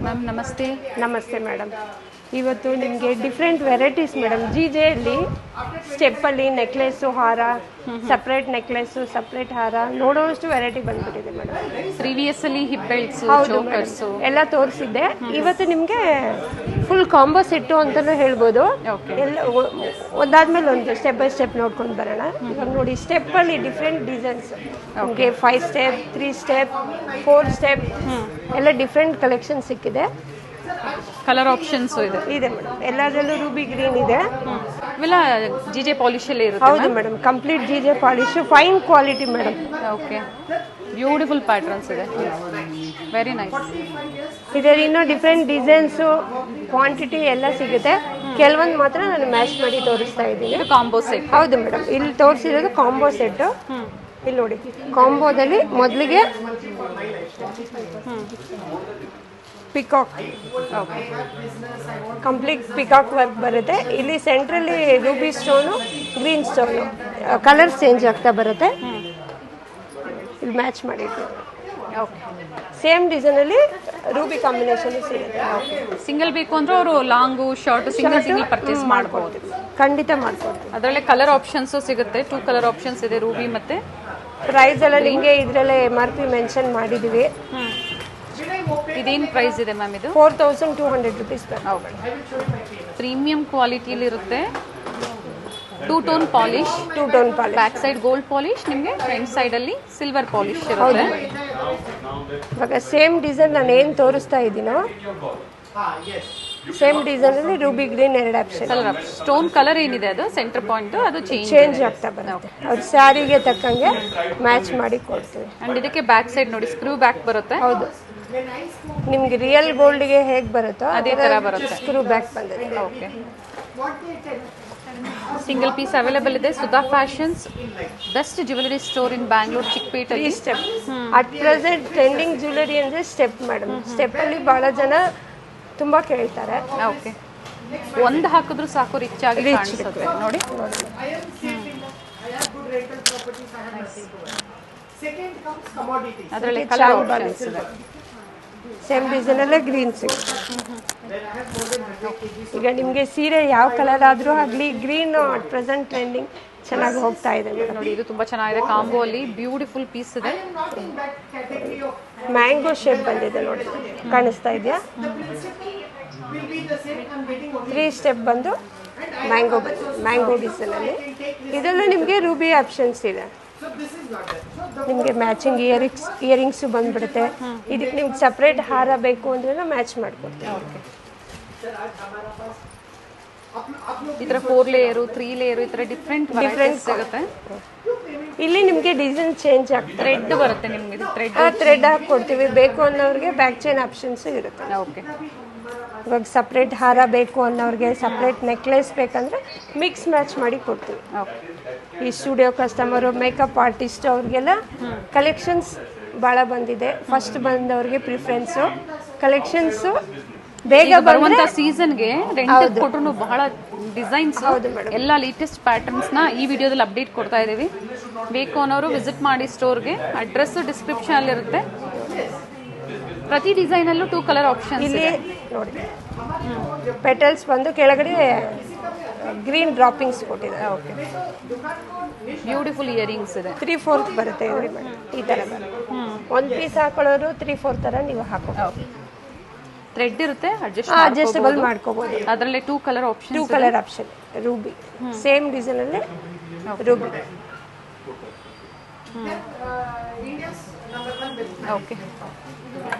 Ma'am ನಮಸ್ತೆ. ನಮಸ್ತೆ madam. ಇವತ್ತು ನಿಮಗೆ ಡಿಫ್ರೆಂಟ್ ವೆರೈಟೀಸ್ ಮೇಡಮ್. ಜಿಜೆಯಲ್ಲಿ ಸ್ಟೆಪ್ಪಲ್ಲಿ ನೆಕ್ಲೆಸ್ಸು, ಹಾರ, ಸಪ್ರೇಟ್ ನೆಕ್ಲೆಸ್ಸು, ಸಪ್ರೇಟ್ ಹಾರ, ನೋಡೋಷ್ಟು ವೆರೈಟಿ ಬಂದ್ಬಿಟ್ಟಿದೆ ಮೇಡಮ್. ಪ್ರೀವಿಯಸ್ಲಿ ಹಿಪ್ ಬೆಲ್ಟ್ಸ್, ಹೌದು ಮೇಡಮ್, ಎಲ್ಲ ತೋರಿಸಿದ್ದೆ. ಇವತ್ತು ನಿಮಗೆ ಫುಲ್ ಕಾಂಬೋ ಸೆಟ್ಟು ಅಂತಲೂ ಹೇಳ್ಬೋದು. ಎಲ್ಲ ಒಂದಾದ್ಮೇಲೆ ಒಂದು ಸ್ಟೆಪ್ ಬೈ ಸ್ಟೆಪ್ ನೋಡ್ಕೊಂಡು ಬರೋಣ. ಇವಾಗ ನೋಡಿ, ಸ್ಟೆಪ್ಪಲ್ಲಿ ಡಿಫ್ರೆಂಟ್ ಡಿಸೈನ್ಸ್ ನಿಮಗೆ 5 ಸ್ಟೆಪ್, 3 ಸ್ಟೆಪ್, 4 ಸ್ಟೆಪ್ ಎಲ್ಲ ಡಿಫ್ರೆಂಟ್ ಕಲೆಕ್ಷನ್ ಸಿಕ್ಕಿದೆ. ಕಲರ್ ಆಪ್ಷನ್ಸ್ ಇದೆ ಮೇಡಮ್. ಎಲ್ಲದರಲ್ಲೂ ರೂಬಿ ಗ್ರೀನ್ ಇದೆ. ಇವೆಲ್ಲ ಜಿಜೆ ಪಾಲಿಶ್ ಅಲ್ಲಿ ಇರುತ್ತೆ. ಹೌದು madam, complete GJ polish, fine quality madam. Okay, beautiful patterns ಇದೆ, ವೆರಿ ನೈಸ್. ಇದರಲ್ಲಿ ಇನ್ನೂ ಡಿಫ್ರೆಂಟ್ ಡಿಸೈನ್ಸು, ಕ್ವಾಂಟಿಟಿ ಎಲ್ಲ ಸಿಗುತ್ತೆ. ಕೆಲವೊಂದು ಮಾತ್ರ ನಾನು ಮ್ಯಾಚ್ ಮಾಡಿ ತೋರಿಸ್ತಾ ಇದ್ದೀನಿ. Combo set. ಹೌದು ಮೇಡಮ್, ಇಲ್ಲಿ ತೋರಿಸಿರೋದು ಕಾಂಬೋ ಸೆಟ್ಟು. ಇಲ್ಲಿ ನೋಡಿ, ಕಾಂಬೋದಲ್ಲಿ ಮೊದಲಿಗೆ ಪಿಕಾಕ್, ಕಂಪ್ಲೀಟ್ ಪಿಕಾಕ್ ವರ್ಕ್ ಬರುತ್ತೆ. ಇಲ್ಲಿ ಸೆಂಟ್ರಲ್ಲಿ ruby stone, green stone, colours change ಆಗ್ತಾ ಬರುತ್ತೆ. ಇಲ್ಲಿ ಮ್ಯಾಚ್ ಮಾಡಿದ್ದು ಸೇಮ್ ಡಿಸೈನಲ್ಲಿ ರೂಬಿ ಕಾಂಬಿನೇಷನ್ ಸಿಗುತ್ತೆ. ಸಿಂಗಲ್ ಬೇಕು ಅಂದ್ರೆ ಅವರು ಲಾಂಗು ಶಾರ್ಟ್ ಸಿಂಗಲ್ ಪರ್ಚೇಸ್ ಮಾಡ್ಬೋದು. ಖಂಡಿತ ಮಾಡ್ಕೊಡ್ತೀವಿ. ಅದರಲ್ಲೇ ಕಲರ್ ಆಪ್ಷನ್ಸು ಸಿಗುತ್ತೆ. 2 ಕಲರ್ ಆಪ್ಷನ್ಸ್ ಇದೆ, ರೂಬಿ ಮತ್ತೆ. ಪ್ರೈಸ್ ಎಲ್ಲ ನಿಮಗೆ ಇದರಲ್ಲೇ MRP ಮೆನ್ಷನ್ ಮಾಡಿದ್ದೀವಿ. ಇದೇನು ಪ್ರೈಸ್ ಇದೆ ಮ್ಯಾಮ್? ಇದು 4200 rupees. ಪ್ರೀಮಿಯಂ ಕ್ವಾಲಿಟಿಯಲ್ಲಿ ಇರುತ್ತೆ. 2 tone polish, back side gold polish, ನಿಮಗೆ ಫ್ರಂಟ್ ಸೈಡ್ ಅಲ್ಲಿ ಸಿಲ್ವರ್ ಪಾಲಿಶ್ ಇರುತ್ತೆ. ಇವಾಗ ಸೇಮ್ ಡಿಸೈನ್ ನಾನು ಏನು ತೋರಿಸ್ತಾ ಇದ್ದೀನೋ ಸೇಮ್ ಡಿಸೈನ್ ಅಲ್ಲಿ Ruby green 2 option. Stone colour ಏನಿದೆ ಅದು ಸೆಂಟರ್ ಪಾಯಿಂಟ್ ಅದು ಚೇಂಜ್ ಆಗ್ತಾ ಬರುತ್ತೆ. ಅವ್ರ ಸ್ಯಾರಿಗೆ ತಕ್ಕಂಗೆ ಮ್ಯಾಚ್ ಮಾಡಿ ಕೊಡ್ತೀವಿ. ಅಂಡ್ ಇದಕ್ಕೆ ಬ್ಯಾಕ್ ಸೈಡ್ ನೋಡಿ, ಸ್ಕ್ರೂ ಬ್ಯಾಕ್ ಬರುತ್ತೆ. ಹೌದು, ನಿಮ್ಗೆ ರಿಯಲ್ ಗೋಲ್ಡ್ಗೆ ಹೇಗೆ ಬರುತ್ತೋ ಅದೇ ತರ ಬರುತ್ತೆ. ಸ್ಕ್ರೂ ಬ್ಯಾಕ್ ಬಂದಿದೆ. ಓಕೆ, ಸಿಂಗಲ್ ಪೀಸ್ ಅವೈಲೇಬಲ್ ಇದೆ. Sudha fashions, best jewellery store in Bangalore, ಚಿಕ್ಕಪೇಟೆಯಲ್ಲಿ. Step at present trending jewellery ಅಂದರೆ ಸ್ಟೆಪ್ ಮೇಡಮ್. ಸ್ಟೆಪ್ಪಲ್ಲಿ ಭಾಳ ಜನ ತುಂಬ ಕೇಳ್ತಾರೆ. ಓಕೆ, ಒಂದು ಹಾಕಿದ್ರು ಸಾಕು, ರಿಚ್ ಆಗಿ ಕಾಣಿಸುತ್ತೆ ನೋಡಿ. ಅದರಲ್ಲಿ ಕಲರ್ ಆಪ್ಷನ್ಸ್ ಇದೆ. ಸೇಮ್ ಡಿಸೈನಲ್ಲೇ ಗ್ರೀನ್ ಸಿಗುತ್ತೆ. ಈಗ ನಿಮಗೆ ಸೀರೆ ಯಾವ ಕಲರ್ ಆದರೂ ಆಗಲಿ, ಗ್ರೀನ್ ಅಟ್ ಪ್ರೆಸೆಂಟ್ ಟ್ರೆಂಡಿಂಗ್ ಚೆನ್ನಾಗಿ ಹೋಗ್ತಾ ಇದೆ ನೋಡಿ. ಇದು ತುಂಬ ಚೆನ್ನಾಗಿದೆ, ಕಾಂಬೋ ಅಲ್ಲಿ ಬ್ಯೂಟಿಫುಲ್ ಪೀಸ್ ಇದೆ. ಮ್ಯಾಂಗೋ ಶೇಪ್ ಬಂದಿದೆ ನೋಡಿ, ಕಾಣಿಸ್ತಾ ಇದೆಯಾ? 3 ಸ್ಟೆಪ್ ಬಂದು ಮ್ಯಾಂಗೋ ಬಂದಿದೆ, ಮ್ಯಾಂಗೋ ಡಿಸೈನಲ್ಲಿ. ಇದೆಲ್ಲ ನಿಮಗೆ ರೂಬಿ ಆಪ್ಷನ್ಸ್ ಇದೆ. ನಿಮಗೆ ಮ್ಯಾಚಿಂಗ್ ಇಯರಿಂಗ್ಸು ಬಂದ್ಬಿಡುತ್ತೆ. ಇದಕ್ಕೆ ನಿಮ್ಗೆ ಸಪ್ರೇಟ್ ಹಾರ ಬೇಕು ಅಂದ್ರೆ ಮ್ಯಾಚ್ ಮಾಡ್ಕೊಡ್ತೀವಿ. ಈ ಥರ 4 ಲೇಯರು, 3 ಲೇಯರು, ಈ ಥರ ಡಿಫ್ರೆಂಟ್ ಸಿಗುತ್ತೆ. ಇಲ್ಲಿ ನಿಮಗೆ ಡಿಸೈನ್ ಚೇಂಜ್ ಆಗ್ತದೆ. ಥ್ರೆಡ್ ಬರುತ್ತೆ ನಿಮಗೆ, ಥ್ರೆಡ್ ಹಾಕಿ ಕೊಡ್ತೀವಿ. ಬೇಕು ಅನ್ನೋರಿಗೆ ಬ್ಯಾಕ್ ಚೈನ್ ಆಪ್ಷನ್ಸು ಇರುತ್ತೆ. ಓಕೆ, ಇವಾಗ ಸಪ್ರೇಟ್ ಹಾರ ಬೇಕು ಅನ್ನೋರಿಗೆ, ಸಪ್ರೇಟ್ ನೆಕ್ಲೆಸ್ ಬೇಕಂದ್ರೆ ಮಿಕ್ಸ್ ಮ್ಯಾಚ್ ಮಾಡಿ ಕೊಡ್ತೀವಿ. ಈ ಸ್ಟುಡಿಯೋ ಕಸ್ಟಮರು, ಮೇಕಪ್ ಆರ್ಟಿಸ್ಟ್ ಅವ್ರಿಗೆಲ್ಲ ಕಲೆಕ್ಷನ್ಸ್ ಭಾಳ ಬಂದಿದೆ. ಫಸ್ಟ್ ಬಂದವ್ರಿಗೆ ಪ್ರಿಫರೆನ್ಸು. ಕಲೆಕ್ಷನ್ಸು ಬೇಗ ಬರುವಂತ ಸೀಸನ್ಗೆ ರೆಂಟ್ ಕೊಟ್ಟರು ಬಹಳ ಡಿಸೈನ್ಸ್, ಎಲ್ಲ ಲೇಟೆಸ್ಟ್ ಪ್ಯಾಟರ್ನ್ಸ್ನ ಈ ವಿಡಿಯೋದಲ್ಲಿ ಅಪ್ಡೇಟ್ ಕೊಡ್ತಾ ಇದ್ದೀವಿ. ಬೇಕು ಅನ್ನೋರು ವಿಸಿಟ್ ಮಾಡಿ ಸ್ಟೋರ್ಗೆ. ಅಡ್ರೆಸ್ ಡಿಸ್ಕ್ರಿಪ್ಷನ್ ಅಲ್ಲಿ ಇರುತ್ತೆ. ಪ್ರತಿ ಡಿಸೈನ್ ಅಲ್ಲೂ 2 ಕಲರ್ ಆಪ್ಷನ್ ಇಲ್ಲಿ ನೋಡಿ. ಪೆಟಲ್ಸ್ ಬಂದು ಕೆಳಗಡೆ ಗ್ರೀನ್ ಡ್ರಾಪಿಂಗ್ಸ್ ಕೊಟ್ಟಿದ್ದಾರೆ. ಓಕೆ, ಬ್ಯೂಟಿಫುಲ್ ಇಯರಿಂಗ್ಸ್ ಇದೆ. 3/4 ಬರುತ್ತೆ ಈ ಥರ ಬರುತ್ತೆ. ಒಂದು ಪೀಸ್ ಹಾಕೊಳ್ಳೋರು 3/4 ಥರ ನೀವು ಹಾಕೋಬಹುದು. ಥ್ರೆಡ್ ಇರುತ್ತೆ, ಅಡ್ಜಸ್ಟಬಲ್ ಮಾಡ್ಕೋಬಹುದು. ಅದರಲ್ಲೇ 2 colour option. 2 colour option. Ruby same design ಅಲ್ಲಿ ruby. Okay,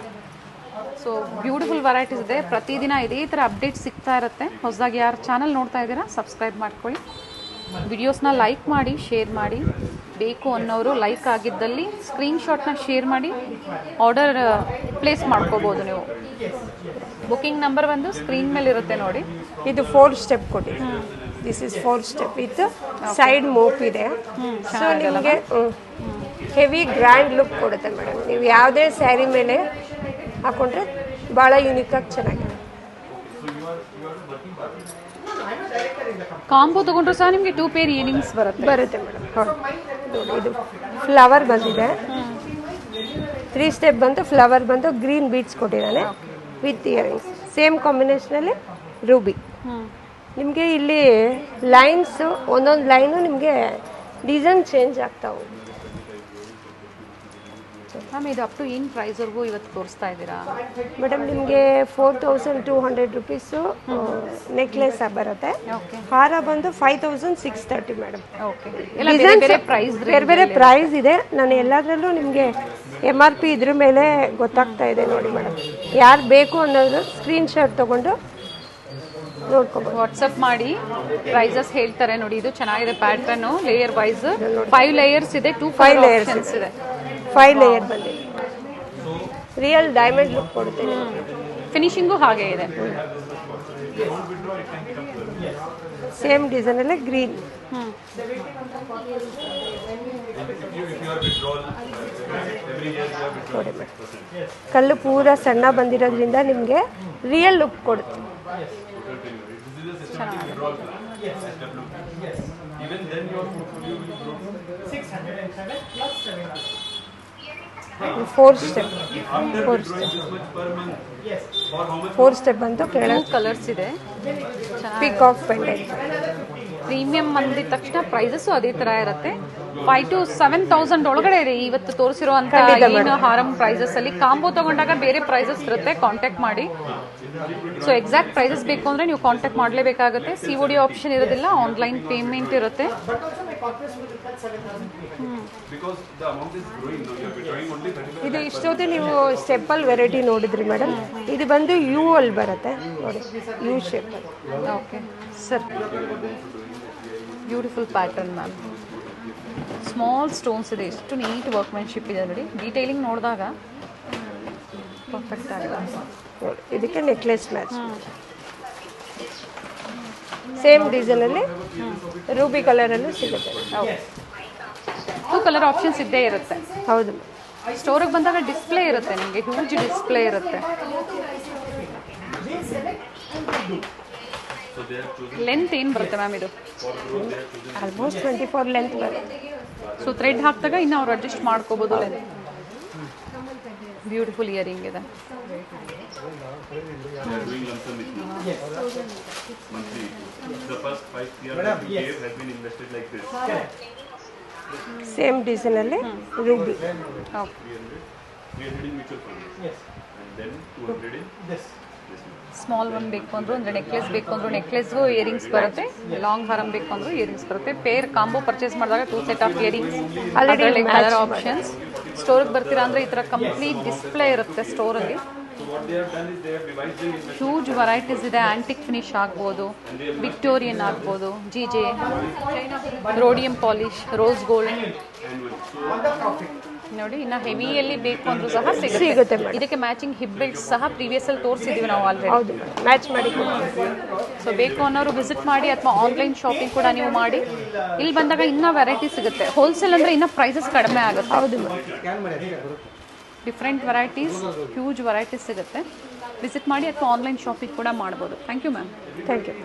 so beautiful varieties ಇದೆ. ಪ್ರತಿದಿನ ಇದೇ ಥರ ಅಪ್ಡೇಟ್ ಸಿಗ್ತಾ ಇರುತ್ತೆ. ಹೊಸದಾಗಿ ಯಾರು ಚಾನಲ್ ನೋಡ್ತಾ ಇದ್ದೀರಾ ಸಬ್ಸ್ಕ್ರೈಬ್ ಮಾಡ್ಕೊಳ್ಳಿ. ವಿಡಿಯೋಸ್ನ ಲೈಕ್ ಮಾಡಿ, ಶೇರ್ ಮಾಡಿ. ಬೇಕು ಅನ್ನೋರು ಲೈಕ್ ಆಗಿದ್ದಲ್ಲಿ ಸ್ಕ್ರೀನ್ಶಾಟ್ನ ಶೇರ್ ಮಾಡಿ ಆರ್ಡರ್ ಪ್ಲೇಸ್ ಮಾಡ್ಕೋಬೋದು ನೀವು. ಬುಕಿಂಗ್ ನಂಬರ್ ಬಂದು ಸ್ಕ್ರೀನ್ ಮೇಲೆ ಇರುತ್ತೆ ನೋಡಿ. ಇದು 4 ಸ್ಟೆಪ್ ಕೊಟ್ಟಿದೆ. This is 4 step with side mop ಇದೆ. ಸೊ ನಿಮಗೆ ಹೆವಿ ಗ್ರ್ಯಾಂಡ್ ಲುಕ್ ಕೊಡುತ್ತೆ ಮೇಡಮ್. ನೀವು ಯಾವುದೇ ಸ್ಯಾರಿ ಮೇಲೆ ಹಾಕೊಂಡ್ರೆ ಭಾಳ ಯೂನಿಕಾಗಿ ಚೆನ್ನಾಗಿದೆ. ಕಾಂಬೋ ತಗೊಂಡ್ರು ಸಹ ನಿಮಗೆ 2 ಪೇರ್ ಇಯರಿಂಗ್ಸ್ ಬರುತ್ತೆ ಮೇಡಮ್. ಇದು ಫ್ಲವರ್ ಬಂದಿದೆ. 3 ಸ್ಟೆಪ್ ಬಂದು ಫ್ಲವರ್ ಬಂದು ಗ್ರೀನ್ ಬೀಡ್ಸ್ ಕೊಟ್ಟಿದ್ದಾನೆ ವಿತ್ ಇಯರಿಂಗ್ಸ್. ಸೇಮ್ ಕಾಂಬಿನೇಷನಲ್ಲಿ ರೂಬಿ. ನಿಮಗೆ ಇಲ್ಲಿ ಲೈನ್ಸ್ ಒಂದೊಂದು ಲೈನು ನಿಮಗೆ ಡಿಸೈನ್ ಚೇಂಜ್ ಆಗ್ತಾ ಹೋಗುತ್ತೆ. ಮ್ಯಾಮ್ ಇದು ಅಪ್ ಟು ಏನು ಪ್ರೈಸ್ವರೆಗೂ ಇವತ್ತು ತೋರಿಸ್ತಾ ಇದ್ದೀರಾ? ಮೇಡಮ್ ನಿಮಗೆ 4200 ರುಪೀಸು ನೆಕ್ಲೆಸ್ ಬರುತ್ತೆ. ಹಾರ ಬಂದು 5630 ಮೇಡಮ್. ಬೇರೆ ಬೇರೆ ಪ್ರೈಸ್ ಇದೆ. ನಾನು ಎಲ್ಲದರಲ್ಲೂ ನಿಮಗೆ MRP ಇದ್ರ ಮೇಲೆ ಗೊತ್ತಾಗ್ತಾ ಇದೆ ನೋಡಿ ಮೇಡಮ್. ಯಾರು ಬೇಕು ಅನ್ನೋದು ಸ್ಕ್ರೀನ್ಶಾಟ್ ತೊಗೊಂಡು ನೋಡ್ಕೊಬೋದು. ವಾಟ್ಸಪ್ ಮಾಡಿ ಪ್ರೈಸಸ್ ಹೇಳ್ತಾರೆ ನೋಡಿ. ಇದು ಚೆನ್ನಾಗಿದೆ ಪ್ಯಾಟರ್ನು, ಲೇಯರ್ ವೈಸ್ 5 ಲೇಯರ್ಸ್ ಇದೆ, 5 ಲೇಯರ್ಸ್ ಇದೆ. 5 ಲೇಯರ್ ಬಂದಿದೆ. ರಿಯಲ್ ಡೈಮಂಡ್ ಲುಕ್ ಕೊಡುತ್ತೆ. ಫಿನಿಶಿಂಗು ಹಾಗೆ ಇದೆ. ಸೇಮ್ ಡಿಸೈನ್ ಅಲ್ಲೇ ಗ್ರೀನ್. ನೋಡಿ ಮೇಡಮ್, ಕಲ್ಲು ಪೂರ ಸಣ್ಣ ಬಂದಿರೋದ್ರಿಂದ ನಿಮಗೆ ರಿಯಲ್ ಲುಕ್ ಕೊಡುತ್ತೆ. ಫೋರ್ ಸ್ಟೆಪ್ ಬಂತು. ಕಲರ್ಸ್ ಇದೆ. Peacock pendant. ಪ್ರೀಮಿಯಂ ಅಂದಿದ ತಕ್ಷಣ ಪ್ರೈಸಸ್ ಅದೇ ತರ ಇರುತ್ತೆ. 5 to 7,000 ಒಳಗಡೆ ಇದೆ ಇವತ್ತು ತೋರಿಸಿರುವಂತ ಹಾರಂ ಪ್ರೈಸಸ್ ಅಲ್ಲಿ. ಕಾಂಬೋ ತಗೊಂಡಾಗ ಬೇರೆ ಪ್ರೈಸಸ್ ಇರುತ್ತೆ, ಕಾಂಟ್ಯಾಕ್ಟ್ ಮಾಡಿ. ಸೊ ಎಕ್ಸಾಕ್ಟ್ ಪ್ರೈಸಸ್ ಬೇಕು ಅಂದ್ರೆ ನೀವು ಕಾಂಟ್ಯಾಕ್ಟ್ ಮಾಡಲೇಬೇಕಾಗುತ್ತೆ. COD ಆಪ್ಷನ್ ಇರೋದಿಲ್ಲ, ಆನ್ಲೈನ್ ಪೇಮೆಂಟ್ ಇರುತ್ತೆ. ಇದು ಇಷ್ಟೊತ್ತು ನೀವು ಸ್ಟೆಪ್ಪಲ್ ವೆರೈಟಿ ನೋಡಿದ್ರಿ ಮೇಡಮ್. ಇದು ಬಂದು ಯು ಅಲ್ಲಿ ಬರುತ್ತೆ ನೋಡಿ, U shape. Okay sir, beautiful pattern ma'am. Small stones ಇದೆ, ಎಷ್ಟು ನೀಟ್ ವರ್ಕ್ಮೆನ್ಶಿಪ್ ಇದೆ ನೋಡಿ. ಡೀಟೇಲಿಂಗ್ ನೋಡಿದಾಗ ಪರ್ಫೆಕ್ಟ್ ಆಗಿದೆ. ಇದಕ್ಕೆ ನೆಕ್ಲೆಸ್ ಮ್ಯಾಚ್. ಸೇಮ್ ಡಿಸೈನಲ್ಲಿ ರೂಬಿ ಕಲರಲ್ಲೂ ಸಿಗುತ್ತೆ. 2 ಕಲರ್ ಆಪ್ಷನ್ಸ್ ಇದ್ದೇ ಇರುತ್ತೆ. ಹೌದು, ಸ್ಟೋರಿಗೆ ಬಂದಾಗ ಡಿಸ್ಪ್ಲೇ ಇರುತ್ತೆ, ನಿಮಗೆ ಹ್ಯೂಜ್ ಡಿಸ್ಪ್ಲೇ ಇರುತ್ತೆ. ಲೆಂತ್ ಏನು ಬರುತ್ತೆ ಮ್ಯಾಮ್ ಇದು? ಆಲ್ಮೋಸ್ಟ್ 24 ಲೆಂತ್ ಬರುತ್ತೆ. ಸೊ ಥ್ರೆಡ್ ಹಾಕಿದಾಗ ಇನ್ನು ಅವ್ರು ಅಡ್ಜಸ್ಟ್ ಮಾಡ್ಕೋಬೋದು ಲೆಂತ್. ಬ್ಯೂಟಿಫುಲ್ ಇಯರಿಂಗ್ ಇದೆ. ಸೇಮ್ ಡಿಸೈನಲ್ಲಿ ರೂಬಿ. ಸ್ಮಾಲ್ ಒನ್ ಬೇಕು ಅಂದ್ರು, ಅಂದರೆ ನೆಕ್ಲೆಸ್ ಬೇಕು ಅಂದ್ರು ನೆಕ್ಲೆಸ್ಗೂ ಇಯರಿಂಗ್ಸ್ ಬರುತ್ತೆ. ಲಾಂಗ್ ಹಾರಂ ಬೇಕು ಅಂದ್ರು ಇಯರಿಂಗ್ಸ್ ಬರುತ್ತೆ. ಪೇರ್ ಕಾಂಬೋ ಪರ್ಚೇಸ್ ಮಾಡಿದಾಗ 2 ಸೆಟ್ ಆಫ್ ಇಯರಿಂಗ್ಸ್, ಅದರಲ್ಲಿ ಕಲರ್ ಆಪ್ಷನ್ಸ್. ಸ್ಟೋರಿಗೆ ಬರ್ತೀರಾ ಅಂದರೆ ಈ ಥರ ಕಂಪ್ಲೀಟ್ ಡಿಸ್ಪ್ಲೇ ಇರುತ್ತೆ ಸ್ಟೋರಲ್ಲಿ. ಹ್ಯೂಜ್ ವೆರೈಟೀಸ್ ಇದೆ. ಆಂಟಿಕ್ ಫಿನಿಶ್ ಆಗ್ಬೋದು, ವಿಕ್ಟೋರಿಯನ್ ಆಗ್ಬೋದು, GJ, rhodium polish, rose gold ನೋಡಿ. ಇನ್ನು ಹೆವಿಯಲ್ಲಿ ಬೇಕು ಅಂದ್ರೂ ಸಹ ಸಿಗುತ್ತೆ. ಇದಕ್ಕೆ ಮ್ಯಾಚಿಂಗ್ ಹಿಪ್ ಬೆಲ್ಟ್ಸ್ ಸಹ ಪ್ರೀವಿಯಸ್ ಅಲ್ಲಿ ತೋರಿಸಿದೀವಿ ನಾವು ಆಲ್ರೆಡಿ. ಮ್ಯಾಚ್ ಮಾಡಿ. ಸೊ ಬೇಕು ಅನ್ನೋರು ವಿಸಿಟ್ ಮಾಡಿ, ಅಥವಾ ಆನ್ಲೈನ್ ಶಾಪಿಂಗ್ ಕೂಡ ನೀವು ಮಾಡಿ. ಇಲ್ಲಿ ಬಂದಾಗ ಇನ್ನೂ ವೆರೈಟಿ ಸಿಗುತ್ತೆ. ಹೋಲ್ಸೇಲ್ ಅಂದರೆ ಇನ್ನೂ ಪ್ರೈಸಸ್ ಕಡಿಮೆ ಆಗುತ್ತೆ. ಹೌದು, ಡಿಫ್ರೆಂಟ್ ವೆರೈಟೀಸ್, ಹ್ಯೂಜ್ ವೆರೈಟೀಸ್ ಸಿಗುತ್ತೆ. ವಿಸಿಟ್ ಮಾಡಿ ಅಥವಾ ಆನ್ಲೈನ್ ಶಾಪಿಂಗ್ ಕೂಡ ಮಾಡ್ಬೋದು. Thank you ma'am. Thank you.